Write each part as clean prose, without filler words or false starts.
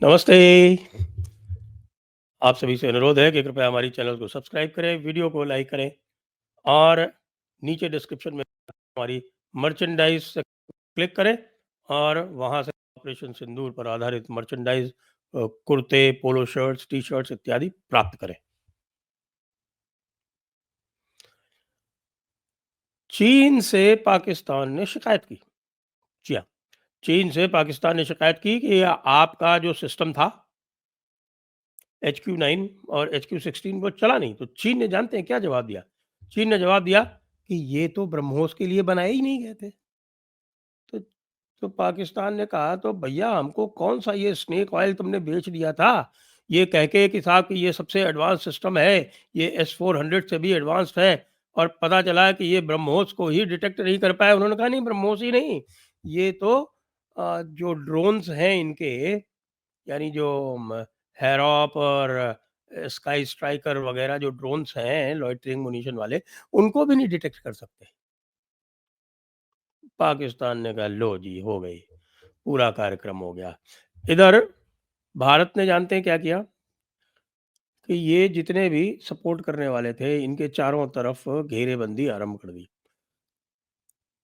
नमस्ते। आप सभी से अनुरोध है कि कृपया हमारी चैनल को सब्सक्राइब करें, वीडियो को लाइक करें और नीचे डिस्क्रिप्शन में हमारी मर्चेंडाइज़ से क्लिक करें और वहाँ से ऑपरेशन सिंदूर पर आधारित मर्चेंडाइज़ कुर्ते, पोलो शर्ट्स, टी-शर्ट्स इत्यादि प्राप्त करें। चीन से पाकिस्तान ने शिकायत की। जी हाँ, चीन से पाकिस्तान ने शिकायत की कि आपका जो सिस्टम था HQ9 और HQ16 वो चला नहीं। तो चीन ने जानते हैं क्या जवाब दिया? चीन ने जवाब दिया कि ये तो ब्रह्मोस के लिए बनाए ही नहीं गए थे। तो तो पाकिस्तान ने कहा तो भैया हमको कौन-सा ये स्नेक ऑयल तुमने बेच दिया था, ये कह के कि साहब कि ये सबसे एडवांस सिस्टम है, ये S-400 से भी एडवांस्ड है और पता चला कि ये ब्रह्मोस को ही डिटेक्ट नहीं कर पाया। उन्होंने कहा नहीं ब्रह्मोस ही नहीं, ये तो जो ड्रोन्स हैं इनके यानी जो हैरॉप और स्काई स्ट्राइकर वगैरह जो ड्रोन्स हैं लॉइटरिंग मुनीशन वाले, उनको भी नहीं डिटेक्ट कर सकते। पाकिस्तान ने कहा लो जी हो गई, पूरा कार्यक्रम हो गया। इधर भारत ने जानते हैं क्या किया कि ये जितने भी सपोर्ट करने वाले थे इनके चारों तरफ घेरेबंदी आरंभ कर दी।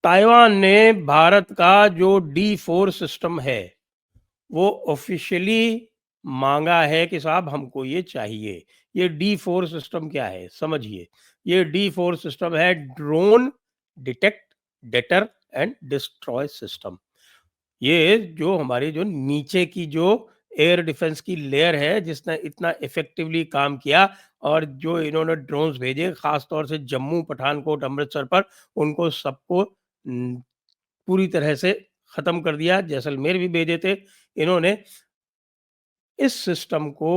ताइवान ने भारत का जो D4 सिस्टम है वो ऑफिशियली मांगा है कि साहब हमको ये चाहिए। ये D4 सिस्टम क्या है समझिए। ये D4 सिस्टम है drone detect, debtor and destroy system. ये जो हमारी जो नीचे की जो एयर डिफेंस की लेयर है जिसने इतना इफेक्टिवली काम किया और जो इन्होंने ड्रोन्स भेजे खास तौर से जम्मू, पठानकोट, अमृतसर पर उनको सबको पूरी तरह से खत्म कर दिया। जैसलमेर भी भेजे थे इन्होंने। इस सिस्टम को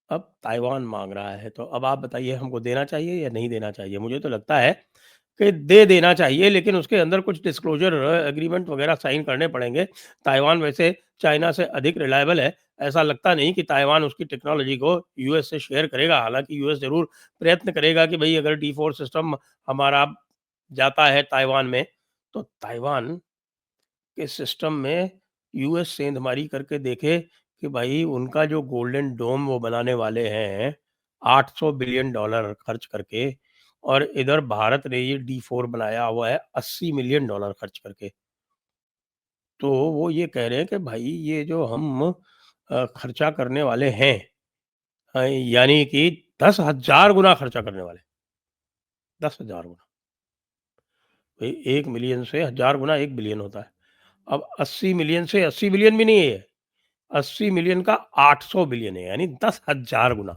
अब ताइवान माँग रहा है, तो अब आप बताइए हमको देना चाहिए या नहीं देना चाहिए? मुझे तो लगता है कि दे देना चाहिए, लेकिन उसके अंदर कुछ डिस्क्लोज़र एग्रीमेंट वगैरह साइन करने पड़ेंगे। ताइवान वैसे चाइना से अधिक रिलायबल है, ऐसा लगता नहीं कि ताइवान उसकी टेक्नोलॉजी को यूएस से शेयर करेगा। हालाँकि यूएस ज़रूर प्रयत्न करेगा कि भई अगर D4 सिस्टम हमारा जाता है ताइवान में, तो ताइवान के सिस्टम में यूएस सेंधमारी करके देखे कि भाई उनका जो गोल्डन डोम वो बनाने वाले हैं 800 बिलियन डॉलर खर्च करके और इधर भारत ने ये D4 बनाया हुआ है 80 मिलियन डॉलर खर्च करके। तो वो ये कह रहे हैं कि भाई ये जो हम खर्चा करने वाले हैं यानी कि 10,000 गुना खर्चा करने वाले, 10,000 गुना। भाई 1 मिलियन से 1000 गुना 1 बिलियन होता है। अब 80 मिलियन से 80 बिलियन भी नहीं है ये। 80 मिलियन का 800 बिलियन है यानी 10,000 गुना।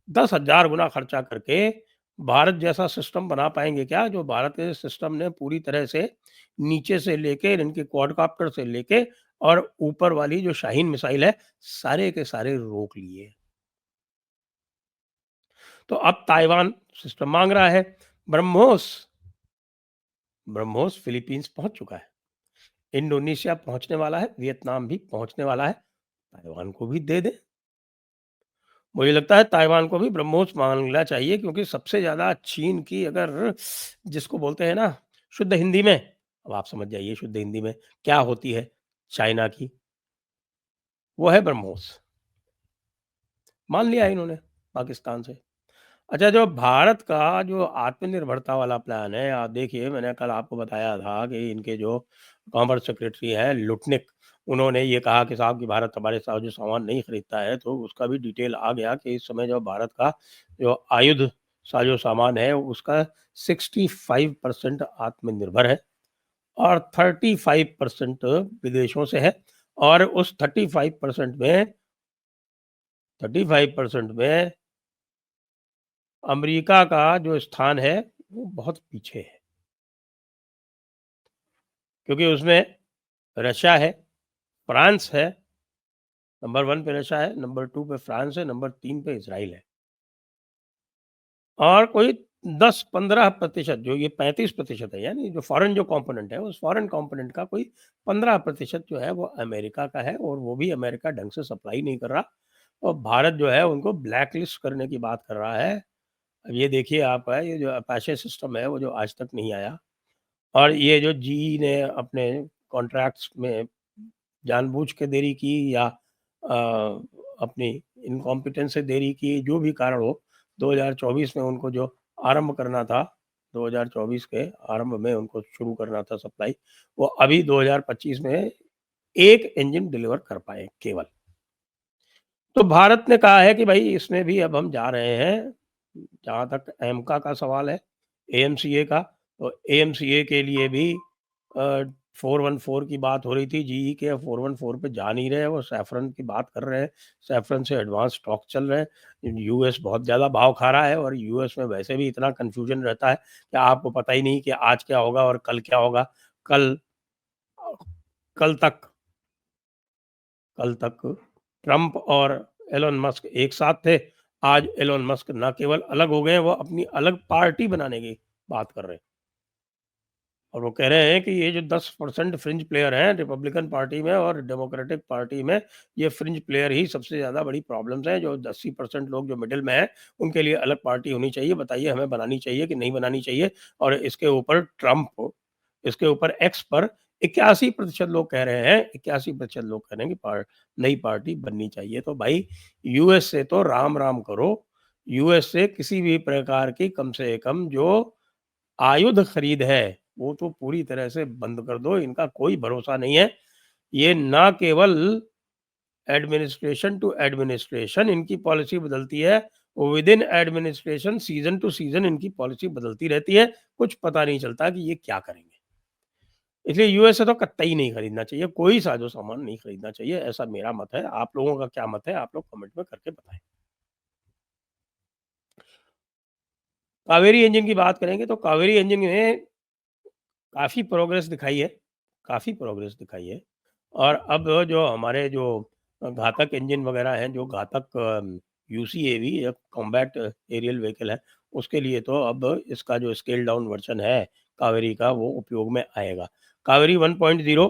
10,000 गुना खर्चा करके भारत जैसा सिस्टम बना पाएँगे क्या? जो भारत के सिस्टम ने पूरी तरह से नीचे से लेके इनके क्वाडकॉप्टर से लेके और ऊपर वाली जो शाहीन मिसाइल है, सारे के सारे रोक लिए। तो अब ताइवान सिस्टम माँग रहा है। ब्रह्मोस, ब्रह्मोस फिलीपींस पहुँच चुका है। इंडोनेशिया पहुँचने वाला है, वियतनाम भी पहुँचने वाला है। ताइवान को भी दे दें। मुझे लगता है ताइवान को भी ब्रह्मोस मानना चाहिए क्योंकि सबसे ज़्यादा चीन की अगर जिसको बोलते हैं ना शुद्ध हिंदी में, अब आप समझ जाइए शुद्ध हिंदी में क्या होती है चाइना की, वो है ब्रह्मोस। मान लिया इन्होंने पाकिस्तान से। अच्छा जो भारत का जो आत्मनिर्भरता वाला प्लान है, आप देखिए मैंने कल आपको बताया था कि इनके जो कॉमर्स सेक्रेटरी हैं लुटनिक, उन्होंने ये कहा कि साहब कि भारत हमारे साथ जो सामान नहीं खरीदता है, तो उसका भी डिटेल आ गया कि इस समय जो भारत का जो आयुध साजो सामान है उसका 65% आत्मनिर्भर है और 35% विदेशों से है और उस 35% में अमेरिका का जो स्थान है वो बहुत पीछे है क्योंकि उसमें रशिया है, फ्रांस है, नंबर 1 पे रशिया है, नंबर 2 पे फ्रांस है, नंबर 3 पे इज़राइल है। और कोई 10-15% जो ये 35% है यानी जो फ़ॉरेन जो कंपोनेंट है, उस फ़ॉरेन कंपोनेंट का कोई 15% जो है वो अमेरिका का है और वो भी अमेरिका ढंग से सप्लाई नहीं कर रहा और भारत जो है उनको ब्लैक लिस्ट करने की बात कर रहा है। अब ये देखिए आप ये जो अपाचे सिस्टम है वो जो आज तक नहीं आया और ये जो जीई ने अपने कॉन्ट्रैक्ट्स में जानबूझ के देरी की या अपनी इनकॉम्पिटेंस से देरी की, जो भी कारण हो, 2024 में उनको जो आरंभ करना था, 2024 के आरंभ में उनको शुरू करना था सप्लाई, वो अभी 2025 में 1 इंजन डिलीवर कर पाए केवल। तो भारत ने कहा है कि भई इसमें भी अब हम जा रहे हैं, जहाँ तक एमका का सवाल है, एएमसीए का, तो एएमसीए के लिए भी 414 की बात हो रही थी, जीई के 414 पे जा नहीं रहे, वो सैफ़रन की बात कर रहे हैं, सैफ़रन से एडवांस स्टॉक चल रहे हैं। यूएस बहुत ज़्यादा भाव खा रहा है और यूएस में वैसे भी इतना कन्फ्यूज़न रहता है कि आपको पता ही नहीं कि आज क्या होगा और कल क्या होगा। कल अ, कल तक कल तक ट्रम्प और एलन मस्क एक साथ थे। आज एलन मस्क ना केवल अलग हो गए हैं, वो अपनी अलग पार्टी बनाने की बात कर रहे हैं। और वो कह रहे हैं कि ये जो 10% फ्रिंज प्लेयर हैं रिपब्लिकन पार्टी में और डेमोक्रेटिक पार्टी में, ये फ्रिंज प्लेयर ही सबसे ज़्यादा बड़ी प्रॉब्लम्स हैं। जो 80% लोग जो मिडल में हैं, उनके लिए अलग पार्टी होनी चाहिए। बताइए हमें बनानी चाहिए कि नहीं बनानी चाहिए? और इसके ऊपर एक्स पर 81% लोग कह रहे हैं, 81% लोग कह रहे हैं कि नई पार्टी बननी चाहिए। तो भाई यूएस से तो राम-राम करो। यूएस से किसी भी प्रकार की कम से कम जो आयुध खरीद है, वो तो पूरी तरह से बंद कर दो, इनका कोई भरोसा नहीं है। ये ना केवल एडमिनिस्ट्रेशन टू एडमिनिस्ट्रेशन इनकी पॉलिसी बदलती है, with in administration season two season इनकी पॉलिसी बदलती रहती है, कुछ पता नहीं चलता कि ये क्या करेंगे। इसलिए यूएस से तो कतई नहीं खरीदना चाहिए, कोई साज़ो-सामान नहीं खरीदना चाहिए, ऐसा मेरा मत है। आप लोगों का क्या मत है? आप लोग कमेंट में करके बताएँ। कावेरी इंजन की बात करेंगे तो कावेरी इंजन में काफ़ी प्रोग्रेस दिखाई है, काफ़ी प्रोग्रेस दिखाई है। और अब जो हमारे जो घातक इंजन वग़ैरह हैं, जो घातक यूसीएवी या कॉम्बैट एरियल व्हीकल है, उसके लिए तो अब इसका जो स्केल डाउन वर्ज़न है कावेरी का, वो उपयोग में आएगा। कावेरी 1.0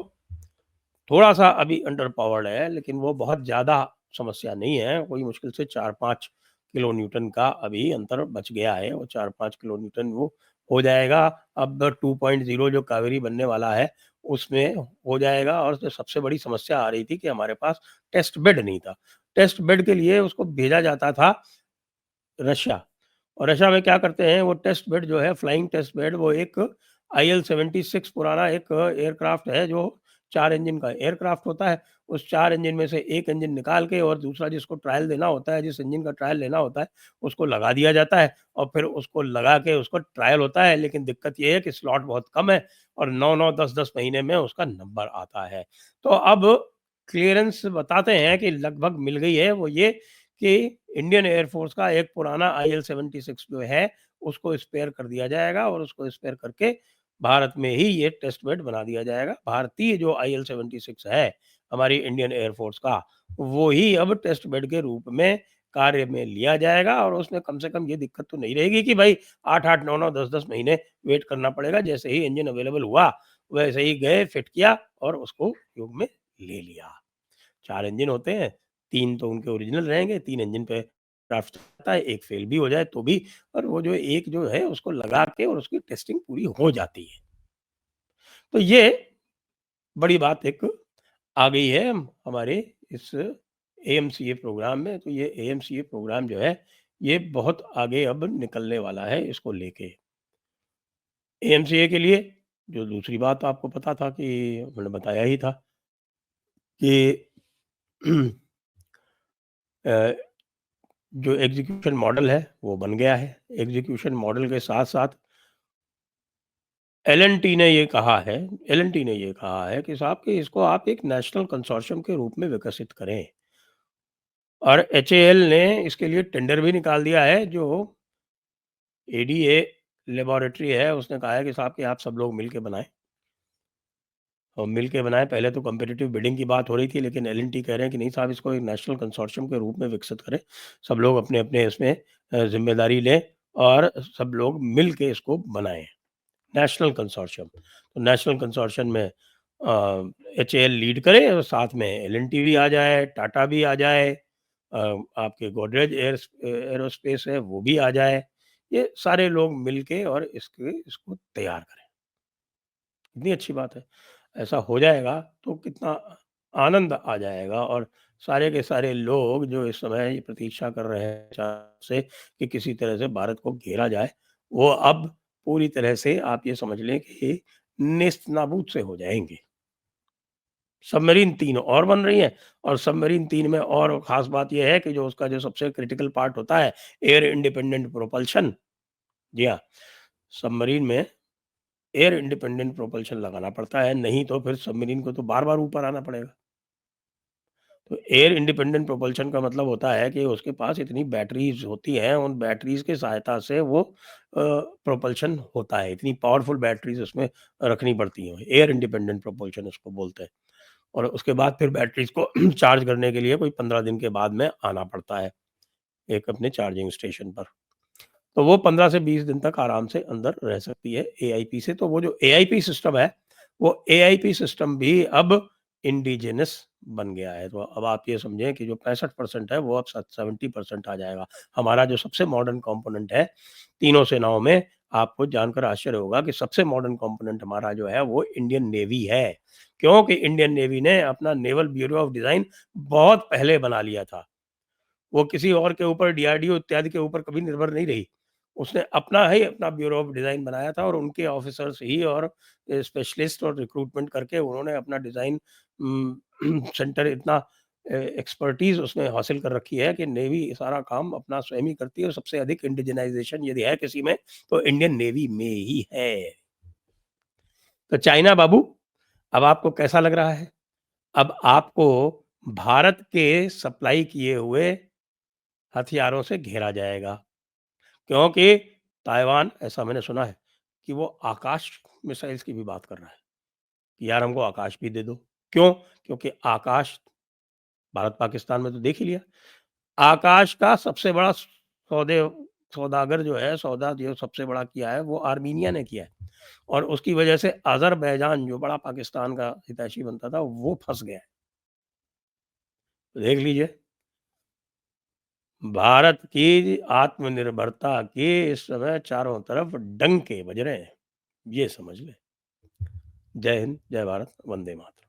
थोड़ा-सा अभी अंडर पावर्ड है, लेकिन वो बहुत ज़्यादा समस्या नहीं है, कोई मुश्किल से 4-5 किलो न्यूटन का अभी अंतर बच गया है, वो 4-5 किलो न्यूटन वो हो जाएगा। अब 2.0 जो कावेरी बनने वाला है, उसमें हो जाएगा। और जो सबसे बड़ी समस्या आ रही थी कि हमारे पास टेस्ट बेड नहीं था। टेस्ट बेड के लिए उसको भेजा जाता था रशिया। और रशिया में क्या करते हैं, वो टेस्ट बेड जो है, फ्लाइंग टेस्ट बेड, वो एक IL-76 पुराना एक एयरक्राफ्ट है, जो 4 इंजन का एयरक्राफ्ट होता है। उस 4 इंजन में से 1 इंजन निकाल के और दूसरा जिसको ट्रायल देना होता है, जिस इंजन का ट्रायल लेना होता है, उसको लगा दिया जाता है और फिर उसको लगा के उसको ट्रायल होता है। लेकिन दिक्कत ये है कि स्लॉट बहुत कम है और 9-9, 10-10 महीने में उसका नंबर आता है। तो अब क्लीयरेंस बताते हैं कि लगभग मिल गई है, वो ये कि इंडियन एयर फ़ोर्स का एक पुराना IL-76 जो है, उसको स्पेयर कर दिया जाएगा और उसको स्पेयर करके भारत में ही ये टेस्ट बेड बना दिया जाएगा। भारतीय जो IL-76 है, हमारी इंडियन एयर फ़ोर्स का, वो ही अब टेस्ट बेड के रूप में कार्य में लिया जाएगा। और उसमें कम से कम ये दिक्कत तो नहीं रहेगी कि भाई 8-8, 9-9, 10-10 महीने वेट करना पड़ेगा। जैसे ही इंजन अवेलेबल हुआ, वैसे ही गए, फिट किया और उसको उपयोग में ले लिया। 4 इंजन होते हैं, 3 तो उनके ओरिजिनल रहेंगे, 3 इंजन पे क्राफ्ट आता है, 1 फेल भी हो जाए तो भी, और वो जो एक जो है उसको लगा के और उसकी टेस्टिंग पूरी हो जाती है। तो ये बड़ी बात एक आ गई है हमारे इस एएमसीए प्रोग्राम में। तो ये एएमसीए प्रोग्राम जो है, ये बहुत आगे अब निकलने वाला है इसको लेके। एएमसीए के लिए जो दूसरी बात आपको पता था कि मैंने बताया ही था कि अ, जो एग्ज़ीक्यूशन मॉडल है, वो बन गया है। एग्ज़ीक्यूशन मॉडल के साथ-साथ एल एंड टी ने ये कहा है कि साहब कि इसको आप एक नेशनल कंसोर्शियम के रूप में विकसित करें। और एचएएल ने इसके लिए टेंडर भी निकाल दिया है। जो एडीए लैबोरेटरी है, उसने कहा है कि साहब कि आप सब लोग मिल के बनाएँ और मिल के बनाएँ। पहले तो कॉम्पिटिटिव बिडिंग की बात हो रही थी, लेकिन एल-एन-टी कह रहे हैं कि नहीं साहब, इसको एक नेशनल कंसोर्शियम के रूप में विकसित करें। सब लोग अपने-अपने इसमें ज़िम्मेदारी लें और सब लोग मिल के इसको बनाएँ। National consortium. तो नेशनल कंसोर्शियम में एचएएल लीड करे और साथ में एल-एन-टी भी आ जाए, टाटा भी आ जाए, आपके गोदरेज एरोस्पेस है वो भी आ जाए। ये सारे लोग मिल के और इसको तैयार करें। कितनी अच्छी बात है। ऐसा हो जाएगा तो कितना आनंद आ जाएगा और सारे के सारे लोग जो इस समय ये प्रतीक्षा कर रहे हैं से कि किसी तरह से भारत को घेरा जाए, वो अब पूरी तरह से आप ये समझ लें कि नेस्तनाबूद से हो जाएँगे। सबमरीन 3 और बन रही हैं और सबमरीन 3 में और ख़ास बात ये है कि जो उसका जो सबसे क्रिटिकल पार्ट होता है, एयर इंडिपेंडेंट प्रोपल्शन। जी हाँ, सबमरीन में एयर इंडिपेंडेंट प्रोपल्शन लगाना पड़ता है, नहीं तो फिर सबमरीन को तो बार-बार ऊपर आना पड़ेगा। तो एयर इंडिपेंडेंट प्रोपल्शन का मतलब होता है कि उसके पास इतनी बैटरीज़ होती हैं, उन बैटरीज़ की सहायता से वो प्रोपल्शन होता है, इतनी पावरफुल बैटरीज़ उसमें रखनी पड़ती हैं, एयर इंडिपेंडेंट प्रोपल्शन उसको बोलते हैं। और उसके बाद फिर बैटरीज़ को चार्ज करने के लिए कोई 15 दिन के बाद में आना पड़ता है, एक अपने चार्जिंग स्टेशन पर। तो वो 15 से 20 दिन तक आराम से अंदर रह सकती है एआईपी से। तो वो जो एआईपी सिस्टम है, वो एआईपी सिस्टम भी अब इंडिजिनस बन गया है। तो अब आप ये समझें कि जो 65% है, वो अब स 70% आ जाएगा। हमारा जो सबसे मॉडर्न कंपोनेंट है, तीनों सेनाओं में, आपको जानकर आश्चर्य होगा कि सबसे मॉडर्न कंपोनेंट हमारा जो है, वो इंडियन नेवी है। क्योंकि इंडियन नेवी ने अपना नेवल ब्यूरो ऑफ डिज़ाइन बहुत पहले बना लिया था। वो किसी और के ऊपर डीआरडीओ इत्यादि के ऊपर कभी निर्भर नहीं रही। उसने अपना ही अपना ब्यूरो ऑफ डिज़ाइन बनाया था और उनके ऑफ़िसर्स ही और स्पेशलिस्ट और रिक्रूटमेंट करके उन्होंने अपना डिज़ाइन सेंटर इतना एक्सपर्टीज़ उसमें हासिल कर रखी है कि नेवी सारा काम अपना स्वयं ही करती है और सबसे अधिक इंडिजिनाइज़ेशन यदि है किसी में, तो इंडियन नेवी में ही है। तो चाइना बाबू, अब आपको कैसा लग रहा है? अब आपको भारत के सप्लाई किए हुए हथियारों से घेरा जाएगा, क्योंकि ताइवान, ऐसा मैंने सुना है कि वो आकाश मिसाइल्स की भी बात कर रहा है कि यार हमको आकाश भी दे दो। क्यों? क्योंकि आकाश, भारत पाकिस्तान में तो देख ही लिया, आकाश का सबसे बड़ा सौदागर जो है, सौदा जो सबसे बड़ा किया है, वो आर्मीनिया ने किया है और उसकी वजह से अज़रबैजान जो बड़ा पाकिस्तान का हितैषी बनता था, वो फँस गया है। तो देख लीजिए, भारत की आत्मनिर्भरता के इस समय चारों तरफ डंके बज रहे हैं, ये समझ लें। जय हिंद, जय भारत, वंदे मातरम।